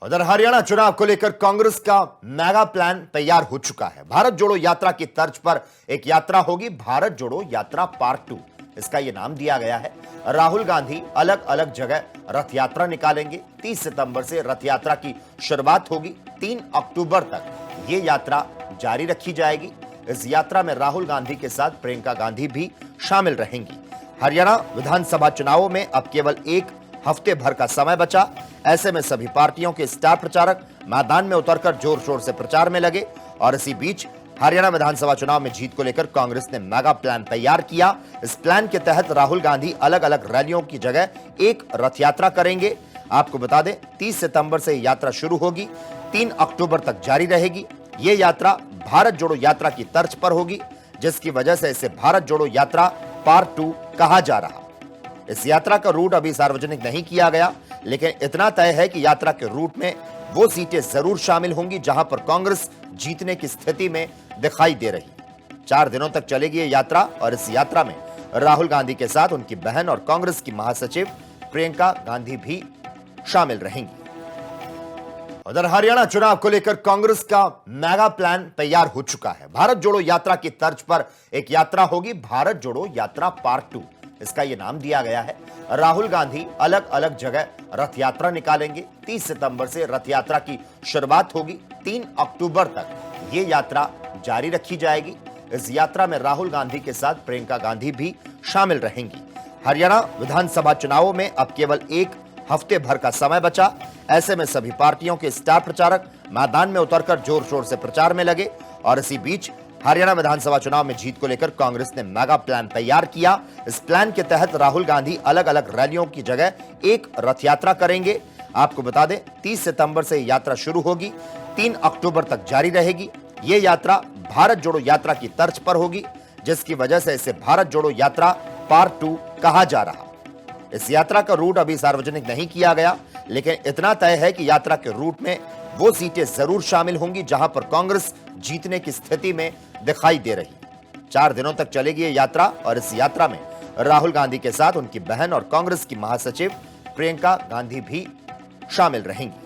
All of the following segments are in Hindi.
उधर हरियाणा चुनाव को लेकर कांग्रेस का मेगा प्लान तैयार हो चुका है। भारत जोड़ो यात्रा की तर्ज पर एक यात्रा होगी, भारत जोड़ो यात्रा पार्ट 2 इसका यह नाम दिया गया है। राहुल गांधी अलग अलग जगह रथ यात्रा निकालेंगे। 30 सितंबर से रथ यात्रा की शुरुआत होगी। 3 अक्टूबर तक ये यात्रा जारी रखी जाएगी। इस यात्रा में राहुल गांधी के साथ प्रियंका गांधी भी शामिल रहेंगी। हरियाणा विधानसभा चुनावों में अब केवल एक हफ्ते भर का समय बचा। ऐसे में सभी पार्टियों के स्टार प्रचारक मैदान में उतरकर जोर शोर से प्रचार में लगे और इसी बीच हरियाणा विधानसभा चुनाव में जीत को लेकर कांग्रेस ने मेगा प्लान तैयार किया। इस प्लान के तहत राहुल गांधी अलग अलग रैलियों की जगह एक रथ यात्रा करेंगे। आपको बता दें 30 सितंबर से यात्रा शुरू होगी, 3 अक्टूबर तक जारी रहेगी। ये यात्रा भारत जोड़ो यात्रा की तर्ज पर होगी, जिसकी वजह से इसे भारत जोड़ो यात्रा पार्ट 2 कहा जा रहा। इस यात्रा का रूट अभी सार्वजनिक नहीं किया गया, लेकिन इतना तय है कि यात्रा के रूट में वो सीटें जरूर शामिल होंगी जहां पर कांग्रेस जीतने की स्थिति में दिखाई दे रही। 4 दिनों तक चलेगी ये यात्रा और इस यात्रा में राहुल गांधी के साथ उनकी बहन और कांग्रेस की महासचिव प्रियंका गांधी भी शामिल रहेंगी। उधर हरियाणा चुनाव को लेकर कांग्रेस का मेगा प्लान तैयार हो चुका है। भारत जोड़ो यात्रा की तर्ज पर एक यात्रा होगी, भारत जोड़ो यात्रा पार्ट 2 इसका यह नाम दिया गया है। राहुल गांधी अलग अलग जगह रथ यात्रा निकालेंगे। 30 सितंबर से रथ यात्रा की शुरुआत होगी। 3 अक्टूबर तक ये यात्रा जारी रखी जाएगी। इस यात्रा में राहुल गांधी के साथ प्रियंका गांधी भी शामिल रहेंगी। हरियाणा विधानसभा चुनावों में अब केवल एक हफ्ते भर का समय बचा। ऐसे में सभी पार्टियों के स्टार प्रचारक मैदान में उतरकर जोर शोर से प्रचार में लगे और इसी बीच हरियाणा विधानसभा चुनाव में जीत को लेकर कांग्रेस ने मेगा प्लान तैयार किया। इस प्लान के तहत राहुल गांधी अलग अलग रैलियों की जगह एक रथ यात्रा करेंगे। आपको बता दें 30 सितंबर से यात्रा शुरू होगी, 3 अक्टूबर तक जारी रहेगी। ये यात्रा भारत जोड़ो यात्रा की तर्ज पर होगी, जिसकी वजह से इसे भारत जोड़ो यात्रा पार्ट 2 कहा जा रहा। इस यात्रा का रूट अभी सार्वजनिक नहीं किया गया, लेकिन इतना तय है कि यात्रा के रूट में वो सीटें जरूर शामिल होंगी जहां पर कांग्रेस जीतने की स्थिति में दिखाई दे रही। 4 दिनों तक चलेगी ये यात्रा और इस यात्रा में राहुल गांधी के साथ उनकी बहन और कांग्रेस की महासचिव प्रियंका गांधी भी शामिल रहेंगी।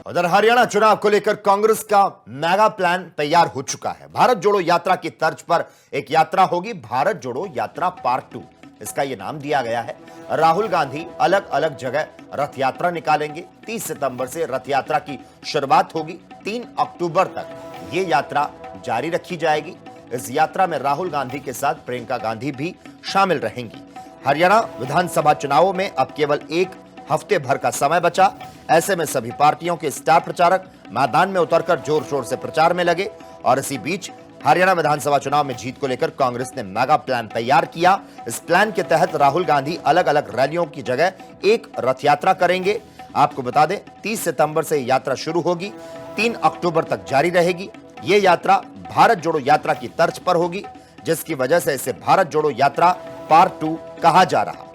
उधर हरियाणा चुनाव को लेकर कांग्रेस का मेगा प्लान तैयार हो चुका है। भारत जोड़ो यात्रा की तर्ज पर एक यात्रा होगी, भारत जोड़ो यात्रा पार्ट 2 इसका यह नाम दिया गया है। राहुल गांधी अलग अलग जगह रथ यात्रा निकालेंगे। 30 सितंबर से रथ यात्रा की शुरुआत होगी। 3 अक्टूबर तक ये यात्रा जारी रखी जाएगी। इस यात्रा में राहुल गांधी के साथ प्रियंका गांधी भी शामिल रहेंगी। हरियाणा विधानसभा चुनावों में अब केवल एक हफ्ते भर का समय बचा। ऐसे में सभी पार्टियों के स्टार प्रचारक मैदान में उतरकर जोर शोर से प्रचार में लगे और इसी बीच हरियाणा विधानसभा चुनाव में जीत को लेकर कांग्रेस ने मेगा प्लान तैयार किया। इस प्लान के तहत राहुल गांधी अलग अलग रैलियों की जगह एक रथ यात्रा करेंगे। आपको बता दें 30 सितंबर से यात्रा शुरू होगी, 3 अक्टूबर तक जारी रहेगी। ये यात्रा भारत जोड़ो यात्रा की तर्ज पर होगी, जिसकी वजह से इसे भारत जोड़ो यात्रा पार्ट 2 कहा जा रहा।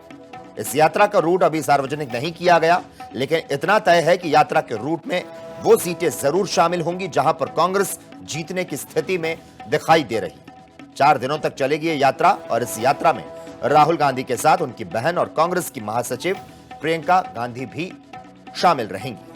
इस यात्रा का रूट अभी सार्वजनिक नहीं किया गया, लेकिन इतना तय है कि यात्रा के रूट में वो सीटें जरूर शामिल होंगी जहां पर कांग्रेस जीतने की स्थिति में दिखाई दे रही। 4 दिनों तक चलेगी ये यात्रा और इस यात्रा में राहुल गांधी के साथ उनकी बहन और कांग्रेस की महासचिव प्रियंका गांधी भी शामिल रहेंगी।